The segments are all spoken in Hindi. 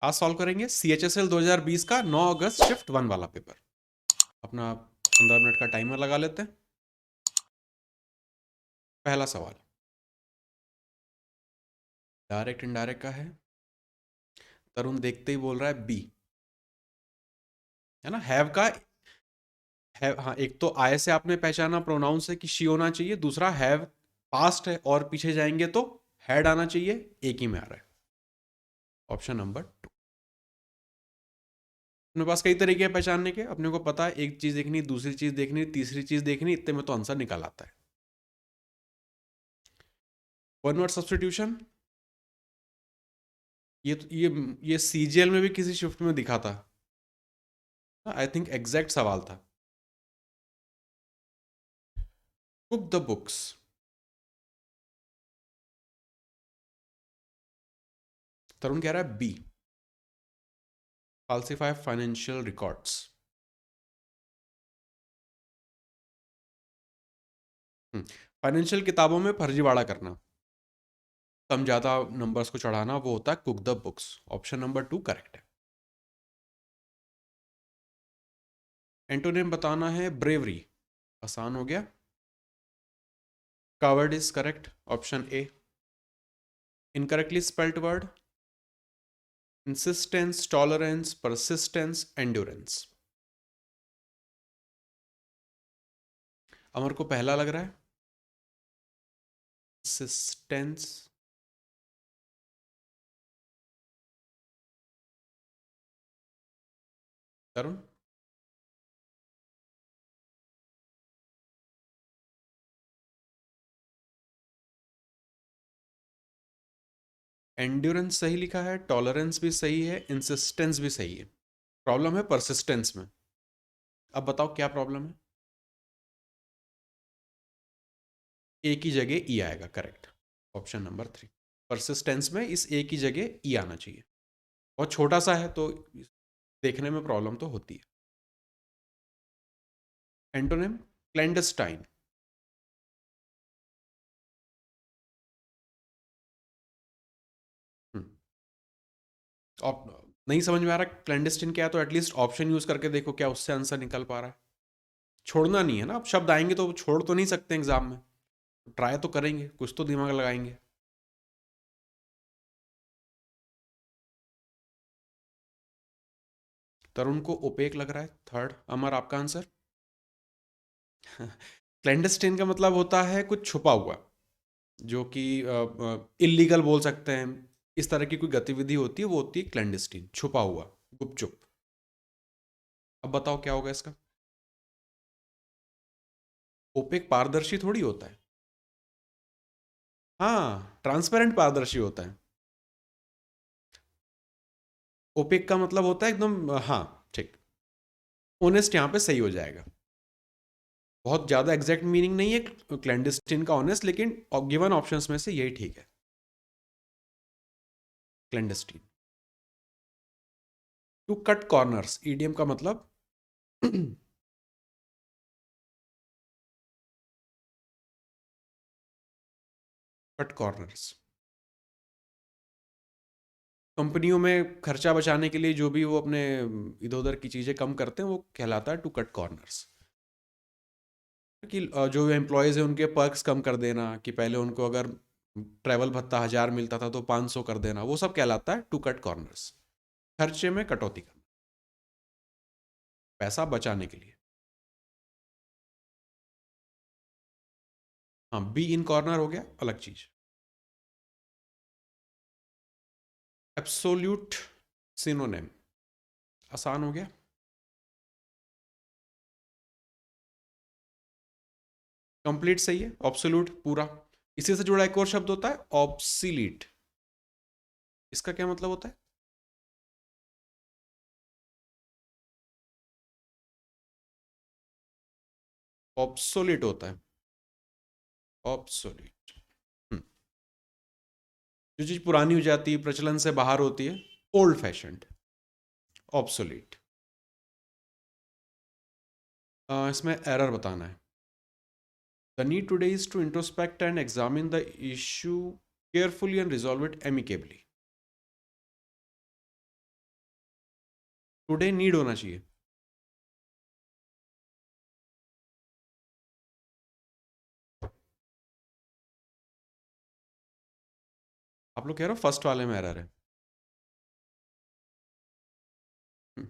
आज सॉल्व करेंगे CHSL 2020 का 9 अगस्त शिफ्ट 1 वाला पेपर। अपना 15 मिनट का टाइमर लगा लेते हैं। पहला सवाल डायरेक्ट इनडायरेक्ट का है। तरुण देखते ही बोल रहा है बी, है ना। हैव का हैव, हाँ, एक तो आय से आपने पहचाना प्रोनाउन से कि शी होना चाहिए, दूसरा हैव पास्ट है और पीछे जाएंगे तो हैड आना चाहिए, एक ही में आ रहा है। Option number 2। अपने पास कई तरीके हैं पहचानने के, अपने को पता है एक चीज देखनी, दूसरी चीज देखनी, तीसरी चीज देखनी, इतने में तो आंसर निकल आता है। वन वर्ड सब्सटीट्यूशन, ये CGL में भी किसी शिफ्ट में दिखा था, आई थिंक एग्जैक्ट सवाल था। कुक द बुक्स, तरुण कह रहा है बी, फाल्सिफाई फाइनेंशियल रिकॉर्ड्स। फाइनेंशियल किताबों में फर्जीवाड़ा करना, कम ज्यादा नंबर्स को चढ़ाना, वो होता है cook the books. Option number 2 correct है। एंटोनिम बताना है ब्रेवरी, आसान हो गया। Coward is correct, option A. Incorrectly spelled word insistence, tolerance, persistence, endurance. Amar को पहला लग रहा है, इंसिस्टेंस। तरुण एंड्योरेंस सही लिखा है, टॉलरेंस भी सही है, इंसिस्टेंस भी सही है। प्रॉब्लम है परसिस्टेंस में। अब बताओ क्या प्रॉब्लम है। ए की जगह ई आएगा, करेक्ट। Option number 3। परसिस्टेंस में इस ए की जगह ई आना चाहिए। बहुत छोटा सा है तो देखने में प्रॉब्लम तो होती है। Antonym clandestine. नहीं समझ में आ रहा क्लैंडस्टिन क्या है तो एटलीस्ट ऑप्शन यूज करके देखो, क्या उससे आंसर निकल पा रहा है। छोड़ना नहीं है ना, अब शब्द आएंगे तो छोड़ तो नहीं सकते एग्जाम में, ट्राई तो करेंगे, कुछ तो दिमाग लगाएंगे। तरुण को ओपेक लग रहा है, थर्ड। अमर आपका आंसर क्लैंडस्टिन का मतलब होता है कुछ छुपा हुआ, जो कि इलीगल बोल सकते हैं। इस तरह की कोई गतिविधि होती है वो होती है क्लैंडस्टीन, छुपा हुआ, गुपचुप। अब बताओ क्या होगा इसका। ओपेक पारदर्शी थोड़ी होता है। हाँ, ट्रांसपेरेंट पारदर्शी होता है। ओपेक का मतलब होता है एकदम, हाँ, ठीक। ओनेस्ट यहाँ पे सही हो जाएगा। बहुत ज़्यादा एग्जैक्ट मीनिंग नहीं है क्लैंडस्टीन का ऑनेस्ट, लेकिन गिवन ऑप्शंस में से यही ठीक है, क्लैंडस्टीन। टू कट कॉर्नर्स, ईडीएम का मतलब कट कॉर्नर्स। कंपनियों में खर्चा बचाने के लिए जो भी वो अपने इधर उधर की चीज़ें कम करते हैं वो कहलाता है टू कट कॉर्नर्स। कि जो एम्प्लॉयज़ हैं उनके पर्क्स कम कर देना, कि पहले उनको अगर ट्रैवल भत्ता 1000 मिलता था तो 500 कर देना, वो सब कहलाता है टू कट कॉर्नर्स। खर्चे में कटौती करना, पैसा बचाने के लिए। हाँ, बी इन कॉर्नर हो गया अलग चीज। एब्सोल्यूट सिनोनिम, आसान हो गया। कंप्लीट सही है, ऑब्सोल्यूट पूरा। इसी से जुड़ा एक और शब्द होता है ऑब्सीलीट, इसका क्या मतलब होता है। ऑब्सोलीट होता है, ऑब्सोलीट। जो चीज पुरानी हो जाती है, प्रचलन से बाहर होती है, ओल्ड फैशंड, ऑब्सोलीट। इसमें एरर बताना है। The need today is to introspect and examine the issue carefully and resolve it amicably. Today need होना चाहिए। आप लोग कह रहे हो फर्स्ट वाले में एरर है। हम्म,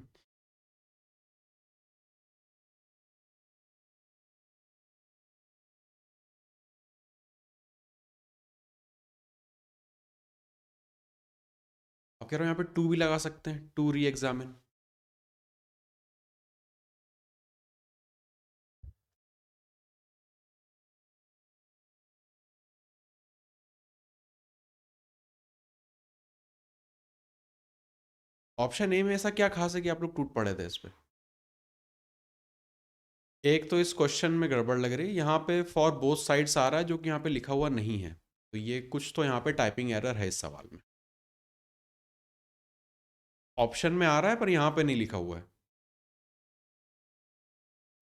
आप कह रहे हो यहाँ पे टू भी लगा सकते हैं, टू री एग्जामिन। ऑप्शन ए में ऐसा क्या खास है कि आप लोग टूट पड़े थे इस पे? एक तो इस क्वेश्चन में गड़बड़ लग रही है, यहाँ पे फॉर बोथ साइड्स आ रहा है जो कि यहाँ पे लिखा हुआ नहीं है, तो ये कुछ तो यहाँ पे टाइपिंग एरर है इस सवाल में। ऑप्शन में आ रहा है पर यहाँ पे नहीं लिखा हुआ है।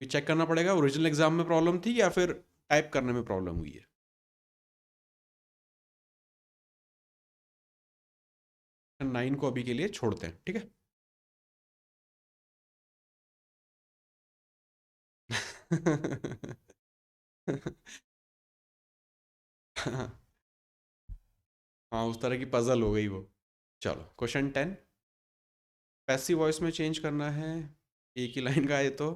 ये चेक करना पड़ेगा ओरिजिनल एग्जाम में प्रॉब्लम थी या फिर टाइप करने में प्रॉब्लम हुई है। 9 को अभी के लिए छोड़ते हैं, ठीक है। हाँ, उस तरह की पजल हो गई वो। चलो क्वेश्चन 10। पैसिव वॉइस में चेंज करना है, एक ही लाइन का है तो।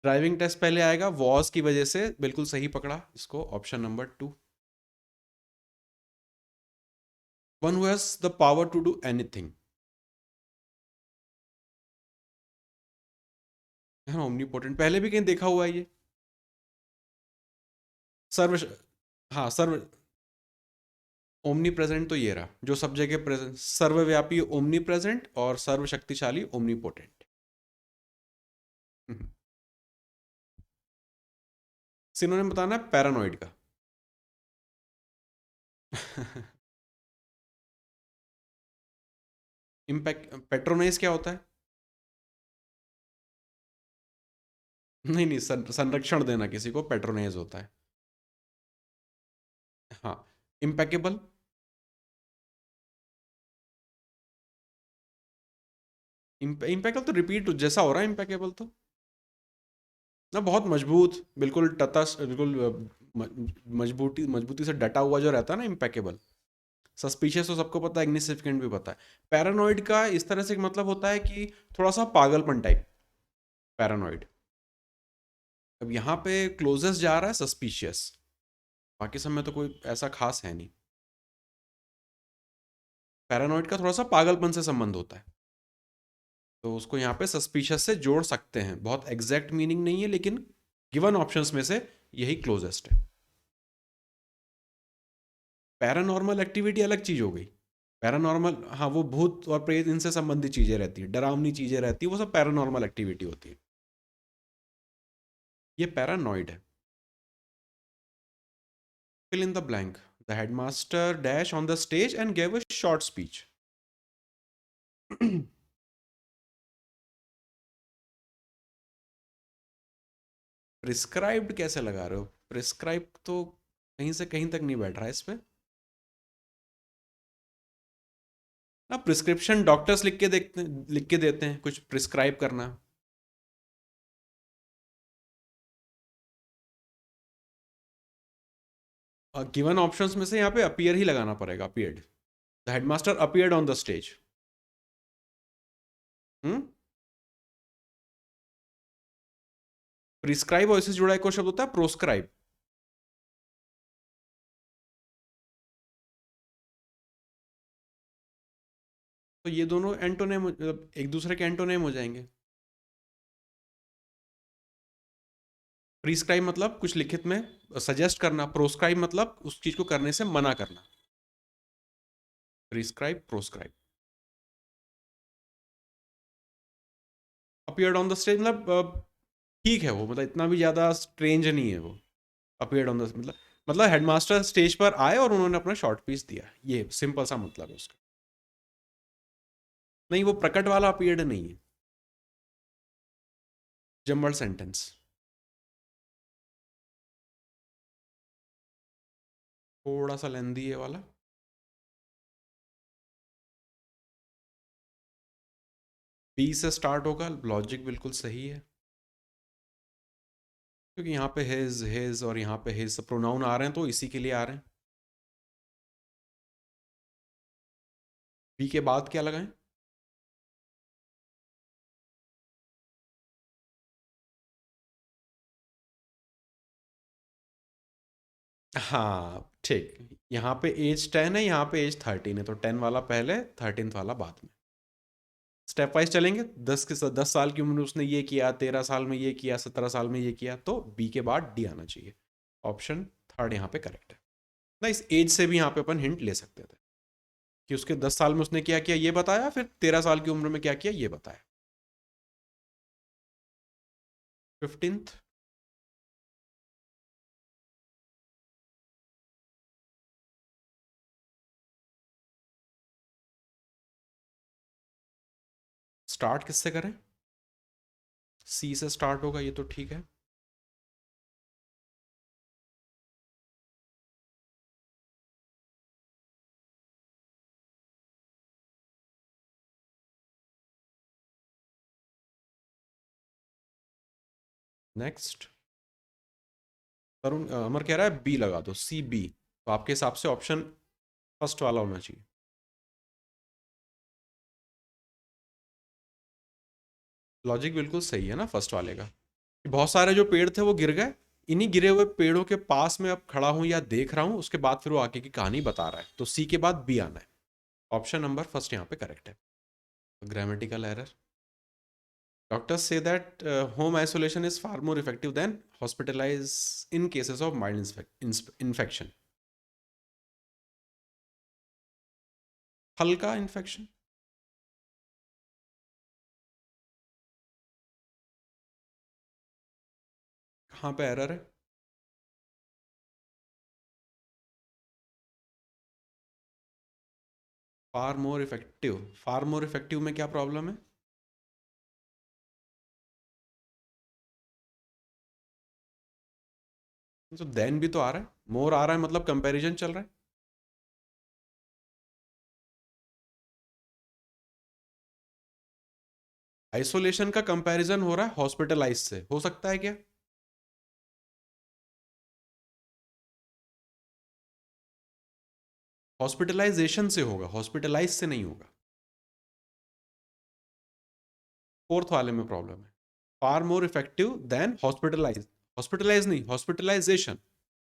ड्राइविंग टेस्ट पहले आएगा, वॉज की वजह से बिल्कुल सही पकड़ा इसको, option number 2। One who has the power to do anything, है ना, ओमनीपोटेंट, पहले भी कहीं देखा हुआ है ये। सर्व, हाँ सर्व, ओमनी प्रेजेंट तो ये रहा जो सब जगह प्रेजेंट, सर्वव्यापी ओमनी प्रेजेंट और सर्वशक्तिशाली ओमनीपोटेंट। सिनोनिम बताना है पैरानॉइड का। इम्पैक्ट, पेट्रोनाइज क्या होता है? नहीं नहीं, संरक्षण देना किसी को पेट्रोनाइज होता है। हाँ, इम्पेकेबल। इम्पेकेबल तो रिपीट जैसा हो रहा है, इम्पेकेबल तो ना बहुत मजबूत, बिल्कुल तटस्थ, बिल्कुल मजबूती मजबूती से डटा हुआ जो रहता है ना, इम्पेकेबल। सस्पिशियस तो सबको पता है, इग्निफिकेंट भी पता है। पैरानॉइड का इस तरह से मतलब होता है कि थोड़ा सा पागलपन टाइप, पैरानॉइड। अब यहाँ पे क्लोजेस्ट जा रहा है सस्पिशियस, बाकी सब में तो कोई ऐसा खास है नहीं। पैरानॉइड का थोड़ा सा पागलपन से संबंध होता है, तो उसको यहाँ पे सस्पिशियस से जोड़ सकते हैं। बहुत एग्जैक्ट मीनिंग नहीं है, लेकिन गिवन ऑप्शंस में से यही क्लोजेस्ट है। पैरानॉर्मल एक्टिविटी अलग चीज हो गई। पैरानॉर्मल, हाँ, वो भूत और प्रेत इनसे संबंधित चीजें रहती है, डरावनी चीजें रहती है, वो सब पैरानॉर्मल एक्टिविटी होती है। ये पैरानॉइड है। Fill in the blank. The headmaster dash on the stage and gave a short speech. Prescribed कैसे लगा रहे हो? प्रिस्क्राइब तो कहीं से कहीं तक नहीं बैठ रहा है इस पे ना। प्रिस्क्रिप्शन डॉक्टर्स लिख के देखते हैं, लिख के देते हैं, कुछ प्रिस्क्राइब करना। गिवन ऑप्शंस में से यहाँ पे अपीयर ही लगाना पड़ेगा, appeared. The headmaster appeared on the stage. Hmm. Prescribe और इससे जुड़ा एक और शब्द होता है प्रोस्क्राइब। तो ये दोनों एंटोनेम, मतलब एक दूसरे के एंटोनेम हो जाएंगे। प्रिस्क्राइब मतलब कुछ लिखित में सजेस्ट करना, प्रोस्क्राइब मतलब उस चीज को करने से मना करना। Prescribe, proscribe. Appeared on the stage मतलब ठीक है वो, मतलब इतना भी ज्यादा स्ट्रेंज नहीं है वो। अपीयर्ड ऑन द मतलब हेडमास्टर स्टेज पर आए और उन्होंने अपना शॉर्ट पीस दिया, ये सिंपल सा मतलब है उसका। नहीं, वो प्रकट वाला अपीयर्ड नहीं है, जम्बल सेंटेंस। थोड़ा सा लेंदी है वाला। बी से स्टार्ट होगा, लॉजिक बिल्कुल सही है, क्योंकि यहाँ पे हिज और यहाँ पे हिज प्रोनाउन आ रहे हैं तो इसी के लिए आ रहे हैं। बी के बाद क्या लगाएं? हाँ ठीक, यहाँ पे एज 10 है, यहाँ पे एज 13 है, तो 10 वाला पहले, 13th वाला बाद में। स्टेप वाइज चलेंगे। 10 साल की उम्र में उसने ये किया, 13 साल में ये किया, 17 साल में ये किया, तो बी के बाद डी आना चाहिए। ऑप्शन थर्ड यहाँ पे करेक्ट है ना। इस एज से भी यहाँ पे अपन हिंट ले सकते थे कि उसके 10 साल में उसने क्या किया ये बताया, फिर 13 साल की उम्र में क्या किया ये बताया। 15th। स्टार्ट किससे करें? सी से स्टार्ट होगा, ये तो ठीक है। नेक्स्ट। तरुण अमर कह रहा है बी लगा दो, सी बी, तो आपके हिसाब से ऑप्शन फर्स्ट वाला होना चाहिए। लॉजिक बिल्कुल सही है ना फर्स्ट वाले का। बहुत सारे जो पेड़ थे वो गिर गए, इन्हीं गिरे हुए पेड़ों के पास में अब खड़ा हूं या देख रहा हूं, उसके बाद फिर वो आगे की कहानी बता रहा है, तो सी के बाद बी आना है। ऑप्शन नंबर फर्स्ट यहाँ पे करेक्ट है। Grammatical error. डॉक्टर्स से that home isolation is far more effective than hospitalize in cases of mild infection. हल्का इन्फेक्शन। कहाँ पे एरर है? फार मोर इफेक्टिव, फार मोर इफेक्टिव में क्या प्रॉब्लम है? तो देन भी तो आ रहा है, मोर आ रहा है मतलब कंपैरिजन चल रहा है। आइसोलेशन का कंपैरिजन हो रहा है हॉस्पिटलाइज से, हो सकता है क्या? हॉस्पिटलाइजेशन से होगा, हॉस्पिटलाइज से नहीं होगा। फोर्थ वाले में प्रॉब्लम है। Far more effective than hospitalise, hospitalise नहीं, हॉस्पिटलाइजेशन।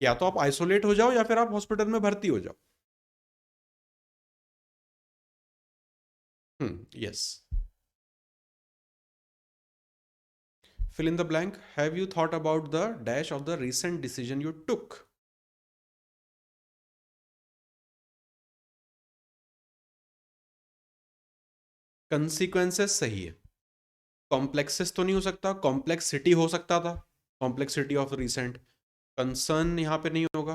या तो आप आइसोलेट हो जाओ या फिर आप हॉस्पिटल में भर्ती हो जाओ। Yes. fill in the blank. Have you thought about the dash of the recent decision you took? Consequences सही है। कॉम्प्लेक्सेस तो नहीं हो सकता, कॉम्प्लेक्सिटी हो सकता था, कॉम्प्लेक्सिटी ऑफ रिसेंट। कंसर्न यहाँ पे नहीं होगा।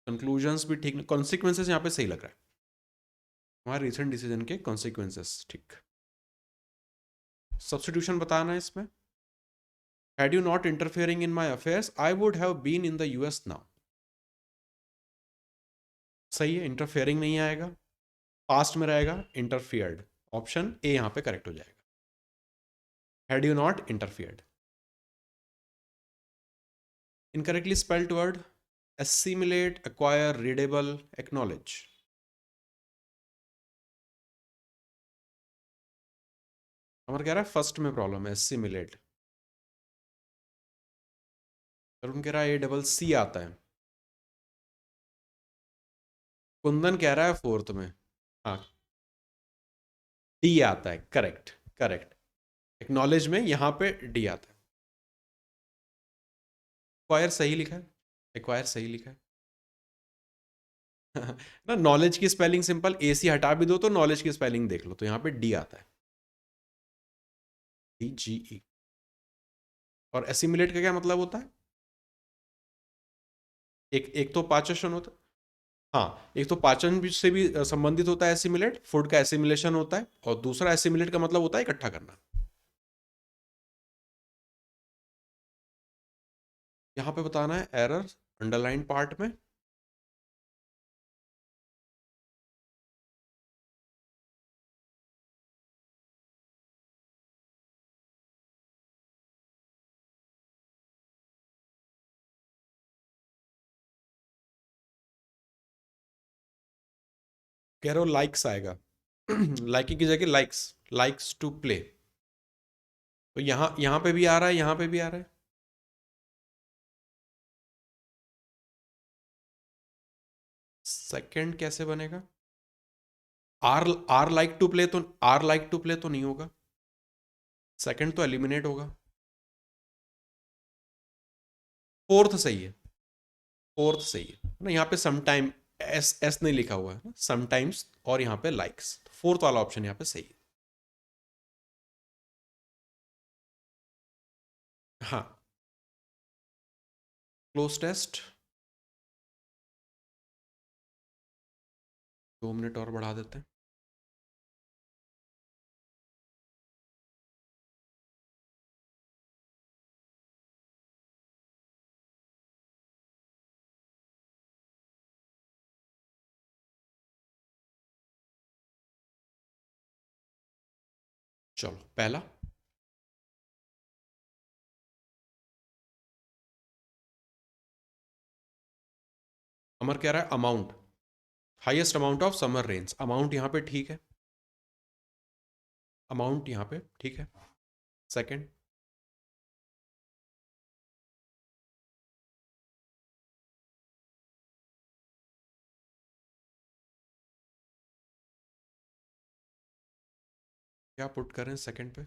कंक्लूजन्स भी ठीक नहीं, कॉन्सिक्वेंसेस यहाँ पे सही लग रहा है। हमारे रिसेंट डिसीजन के कॉन्सिक्वेंसेस ठीक। सब्सटीट्यूशन बताना है इसमें। Had you not interfering in my affairs, I would have been in the US now. सही है, इंटरफेयरिंग नहीं आएगा, पास्ट में रहेगा इंटरफियर्ड। ऑप्शन ए यहाँ पे करेक्ट हो जाएगा। Had you not interfered. Incorrectly spelled word, assimilate, acquire, readable, acknowledge. अमर कह रहा है फर्स्ट में प्रॉब्लम है, assimilate। तरुण कह रहा है ए डबल सी आता है। कुंदन कह रहा है फोर्थ में। हाँ, डी आता है, करेक्ट। करेक्ट। एक्नॉलेज में यहाँ पे डी आता है। एक्वायर सही लिखा है, एक्वायर सही लिखा है। ना, नॉलेज की स्पेलिंग सिंपल, ए सी हटा भी दो तो नॉलेज की स्पेलिंग देख लो, तो यहाँ पे डी आता है, डी जी ई। और एसिमिलेट का क्या मतलब होता है? एक एक तो पाचन होता है। हाँ, एक तो पाचन से भी संबंधित होता है एसिमिलेट, फूड का एसिमिलेशन होता है, और दूसरा एसिमिलेट का मतलब होता है इकट्ठा करना। यहाँ पे बताना है एरर अंडरलाइन पार्ट में। कह रहे हो लाइक्स आएगा। लाइकिंग की जगह लाइक्स, लाइक्स टू प्ले। तो यहाँ पे भी आ रहा है, यहाँ पे भी आ रहा है। सेकंड कैसे बनेगा? Are are like to play, तो आर लाइक टू प्ले तो नहीं होगा, सेकंड तो एलिमिनेट होगा। फोर्थ सही है, फोर्थ सही है ना। यहाँ पे समटाइम, एस एस नहीं लिखा हुआ है, समटाइम्स, और यहाँ पे लाइक्स, फोर्थ वाला ऑप्शन यहाँ पे सही है। हाँ, क्लोज टेस्ट। 2 मिनट और बढ़ा देते हैं। चलो पहला, अमर कह रहा है amount, highest amount of summer rains. Amount यहाँ पे ठीक है, अमाउंट यहाँ पे ठीक है। सेकंड, क्या पुट करें सेकंड पे?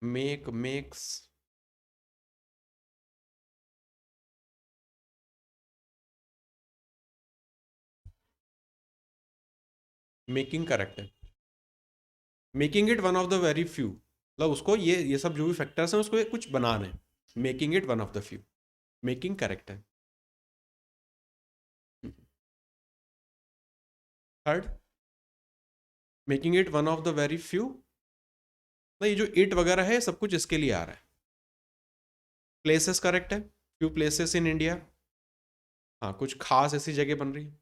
मेक, मेक्स, मेकिंग करेक्ट है। Making it one of the very few, मतलब उसको ये सब जो भी फैक्टर्स हैं उसको ये कुछ बना रहे हैं। Making it one of the few, making correct है। Third, making it one of the very few, नहीं, ये जो इट वगैरह है सब कुछ इसके लिए आ रहा है। प्लेसेस करेक्ट है, फ्यू प्लेसेस इन इंडिया। हाँ, कुछ खास ऐसी जगह बन रही है।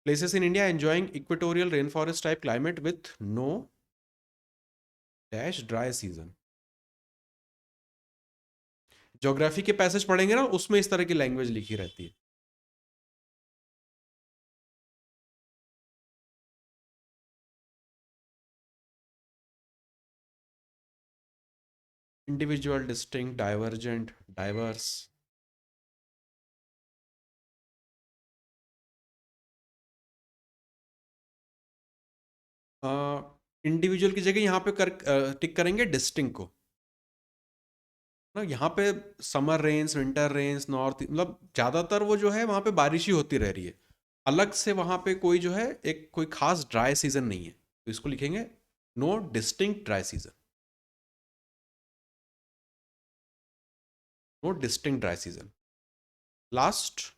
Places in India enjoying equatorial rain forest type climate with no dash dry season. Geography के पैसेज पढ़ेंगे ना, उसमें इस तरह की लैंग्वेज लिखी रहती है। Individual, distinct, divergent, diverse. Individual की जगह यहाँ पे टिक करेंगे डिस्टिंक्ट को ना। यहाँ पे summer rains, winter rains, north, मतलब ज्यादातर वो जो है वहां पे बारिश ही होती रह रही है। अलग से वहां पे कोई जो है एक कोई खास ड्राई सीजन नहीं है, तो इसको लिखेंगे no distinct dry season, no distinct dry season. Last,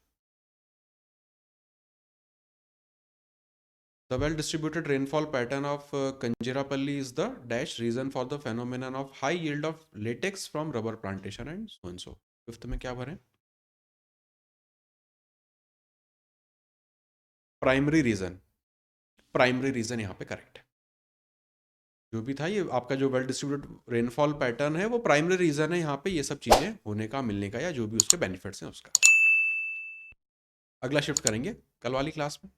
the well distributed rainfall pattern of Kanjirapalli is the dash reason for the phenomenon of high yield of latex from rubber plantation and so and so. Fifth में क्या भरें? प्राइमरी रीजन, प्राइमरी रीजन यहाँ पे करेक्ट है। जो भी था ये आपका जो वेल डिस्ट्रीब्यूटेड रेनफॉल पैटर्न है वो प्राइमरी रीजन है यहाँ पे, ये सब चीजें होने का, मिलने का, या जो भी उसके बेनिफिट्स हैं उसका। अगला शिफ्ट करेंगे कल वाली क्लास में।